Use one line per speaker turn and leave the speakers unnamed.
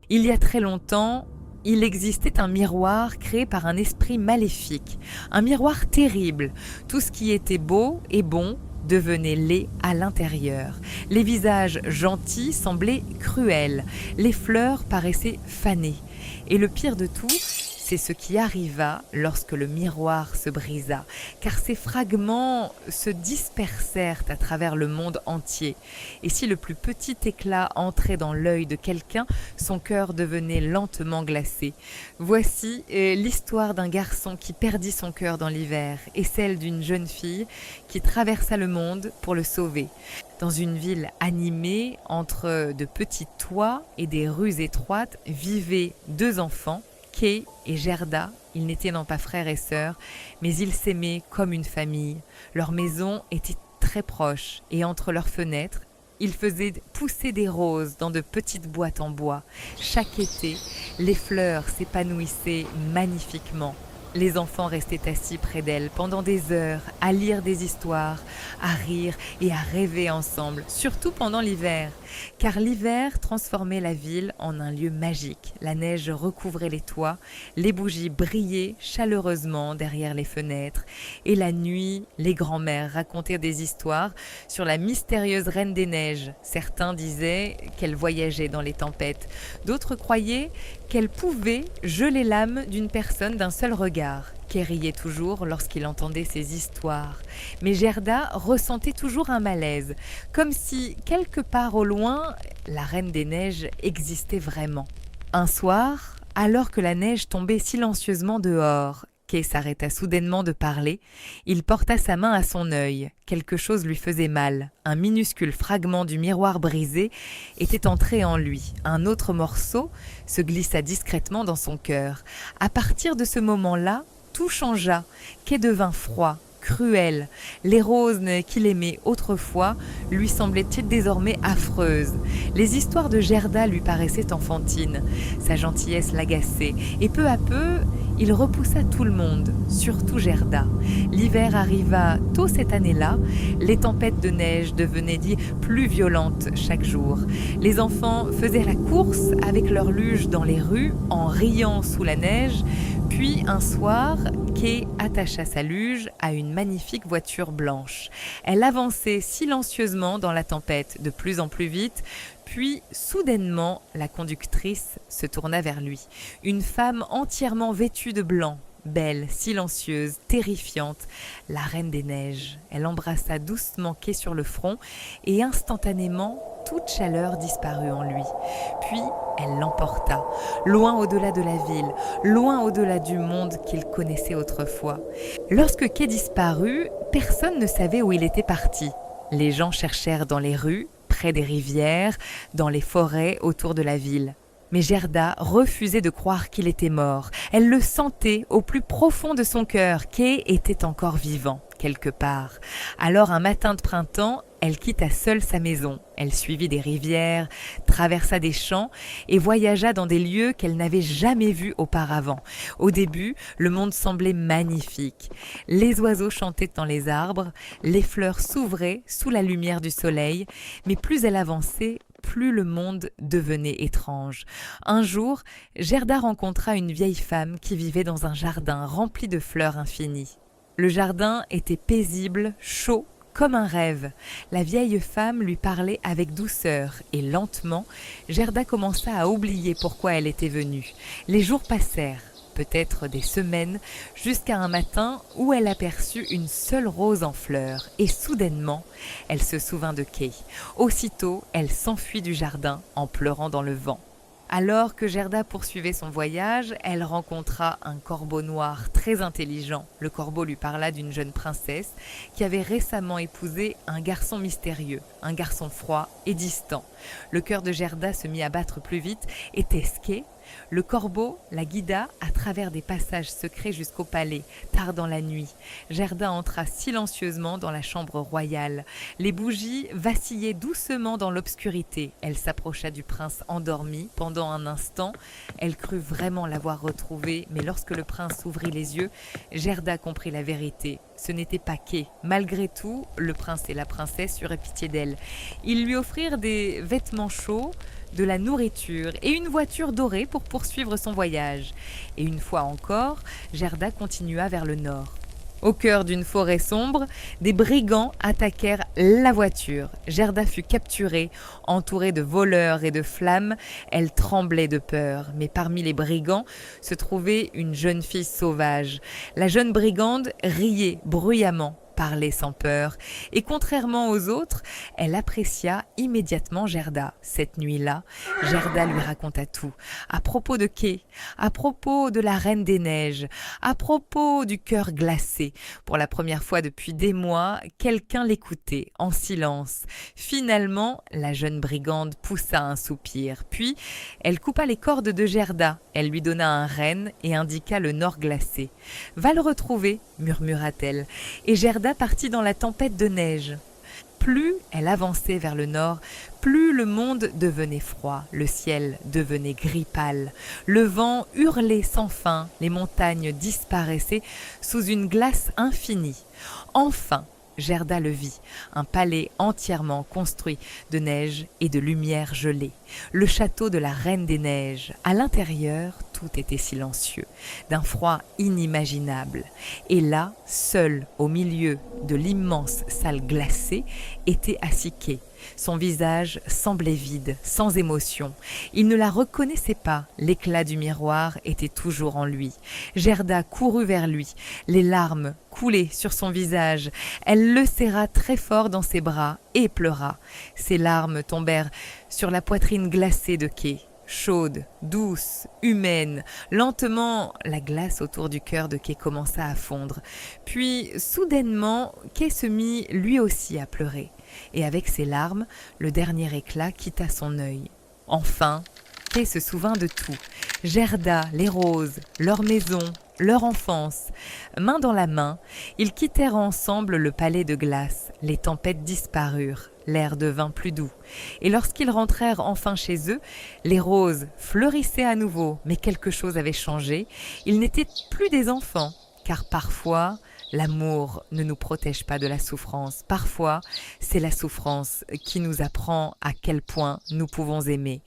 Il y a très longtemps, il existait un miroir créé par un esprit maléfique, un miroir terrible. Tout ce qui était beau et bon devenait laid à l'intérieur. Les visages gentils semblaient cruels, les fleurs paraissaient fanées. Et le pire de tout, c'est ce qui arriva lorsque le miroir se brisa, car ces fragments se dispersèrent à travers le monde entier. Et si le plus petit éclat entrait dans l'œil de quelqu'un, son cœur devenait lentement glacé. Voici l'histoire d'un garçon qui perdit son cœur dans l'hiver et celle d'une jeune fille qui traversa le monde pour le sauver. Dans une ville animée, entre de petits toits et des rues étroites, vivaient deux enfants, Kay et Gerda. Ils n'étaient non pas frères et sœurs, mais ils s'aimaient comme une famille. Leur maison était très proche et entre leurs fenêtres, ils faisaient pousser des roses dans de petites boîtes en bois. Chaque été, les fleurs s'épanouissaient magnifiquement. Les enfants restaient assis près d'elles pendant des heures, à lire des histoires, à rire et à rêver ensemble, surtout pendant l'hiver. Car l'hiver transformait la ville en un lieu magique. La neige recouvrait les toits, les bougies brillaient chaleureusement derrière les fenêtres. Et la nuit, les grands-mères racontaient des histoires sur la mystérieuse reine des neiges. Certains disaient qu'elle voyageait dans les tempêtes. D'autres croyaient qu'elle pouvait geler l'âme d'une personne d'un seul regard. Kay riait toujours lorsqu'il entendait ces histoires. Mais Gerda ressentait toujours un malaise, comme si, quelque part au loin, la Reine des Neiges existait vraiment. Un soir, alors que la neige tombait silencieusement dehors, Kay s'arrêta soudainement de parler. Il porta sa main à son œil. Quelque chose lui faisait mal. Un minuscule fragment du miroir brisé était entré en lui. Un autre morceau se glissa discrètement dans son cœur. À partir de ce moment-là, tout changea. Kay devint froid, cruel. Les roses qu'il aimait autrefois lui semblaient désormais affreuses. Les histoires de Gerda lui paraissaient enfantines. Sa gentillesse l'agaçait. Et peu à peu, il repoussa tout le monde, surtout Gerda. L'hiver arriva tôt cette année-là. Les tempêtes de neige devenaient plus violentes chaque jour. Les enfants faisaient la course avec leurs luges dans les rues en riant sous la neige. Puis un soir, Kay attacha sa luge à une magnifique voiture blanche. Elle avançait silencieusement dans la tempête, de plus en plus vite. Puis, soudainement, la conductrice se tourna vers lui. Une femme entièrement vêtue de blanc, belle, silencieuse, terrifiante, la Reine des Neiges. Elle embrassa doucement Kay sur le front et instantanément, toute chaleur disparut en lui. Puis, elle l'emporta, loin au-delà de la ville, loin au-delà du monde qu'il connaissait autrefois. Lorsque Kay disparut, personne ne savait où il était parti. Les gens cherchèrent dans les rues, près des rivières, dans les forêts autour de la ville. Mais Gerda refusait de croire qu'il était mort. Elle le sentait au plus profond de son cœur. Kay était encore vivant, quelque part. Alors un matin de printemps, elle quitta seule sa maison. Elle suivit des rivières, traversa des champs et voyagea dans des lieux qu'elle n'avait jamais vus auparavant. Au début, le monde semblait magnifique. Les oiseaux chantaient dans les arbres, les fleurs s'ouvraient sous la lumière du soleil, mais plus elle avançait, plus le monde devenait étrange. Un jour, Gerda rencontra une vieille femme qui vivait dans un jardin rempli de fleurs infinies. Le jardin était paisible, chaud, comme un rêve. La vieille femme lui parlait avec douceur et lentement, Gerda commença à oublier pourquoi elle était venue. Les jours passèrent, peut-être des semaines, jusqu'à un matin où elle aperçut une seule rose en fleurs et soudainement, elle se souvint de Kay. Aussitôt, elle s'enfuit du jardin en pleurant dans le vent. Alors que Gerda poursuivait son voyage, elle rencontra un corbeau noir très intelligent. Le corbeau lui parla d'une jeune princesse qui avait récemment épousé un garçon mystérieux, un garçon froid et distant. Le cœur de Gerda se mit à battre plus vite et Kay. Le corbeau la guida à travers des passages secrets jusqu'au palais, tard dans la nuit. Gerda entra silencieusement dans la chambre royale. Les bougies vacillaient doucement dans l'obscurité. Elle s'approcha du prince endormi. Pendant un instant, elle crut vraiment l'avoir retrouvé, mais lorsque le prince ouvrit les yeux, Gerda comprit la vérité. Ce n'était pas Kay. Malgré tout, le prince et la princesse eurent pitié d'elle. Ils lui offrirent des vêtements chauds, de la nourriture et une voiture dorée pour poursuivre son voyage. Et une fois encore, Gerda continua vers le nord. Au cœur d'une forêt sombre, des brigands attaquèrent la voiture. Gerda fut capturée, entourée de voleurs et de flammes. Elle tremblait de peur, mais parmi les brigands se trouvait une jeune fille sauvage. La jeune brigande riait bruyamment, parlait sans peur, et contrairement aux autres, elle apprécia immédiatement Gerda. Cette nuit-là, Gerda lui raconta tout, à propos de Kay, à propos de la Reine des Neiges, à propos du cœur glacé. Pour la première fois depuis des mois, quelqu'un l'écoutait, en silence. Finalement, la jeune brigande poussa un soupir, puis elle coupa les cordes de Gerda. Elle lui donna un renne et indiqua le nord glacé. « Va le retrouver » murmura-t-elle, et Gerda partit dans la tempête de neige. Plus elle avançait vers le nord, plus le monde devenait froid, le ciel devenait gris pâle, le vent hurlait sans fin, les montagnes disparaissaient sous une glace infinie. Enfin, Gerda le vit, un palais entièrement construit de neige et de lumière gelée, le château de la Reine des Neiges. À l'intérieur, tout était silencieux, d'un froid inimaginable. Et là, seul au milieu de l'immense salle glacée, était assis Kay. Son visage semblait vide, sans émotion. Il ne la reconnaissait pas. L'éclat du miroir était toujours en lui. Gerda courut vers lui. Les larmes coulaient sur son visage. Elle le serra très fort dans ses bras et pleura. Ses larmes tombèrent sur la poitrine glacée de Kay. Chaude, douce, humaine, lentement, la glace autour du cœur de Kay commença à fondre. Puis, soudainement, Kay se mit lui aussi à pleurer. Et avec ses larmes, le dernier éclat quitta son œil. Enfin, Kay se souvint de tout. Gerda, les roses, leur maison, leur enfance. Main dans la main, ils quittèrent ensemble le palais de glace. Les tempêtes disparurent. L'air devint plus doux. Et lorsqu'ils rentrèrent enfin chez eux, les roses fleurissaient à nouveau, mais quelque chose avait changé. Ils n'étaient plus des enfants, car parfois, l'amour ne nous protège pas de la souffrance. Parfois, c'est la souffrance qui nous apprend à quel point nous pouvons aimer.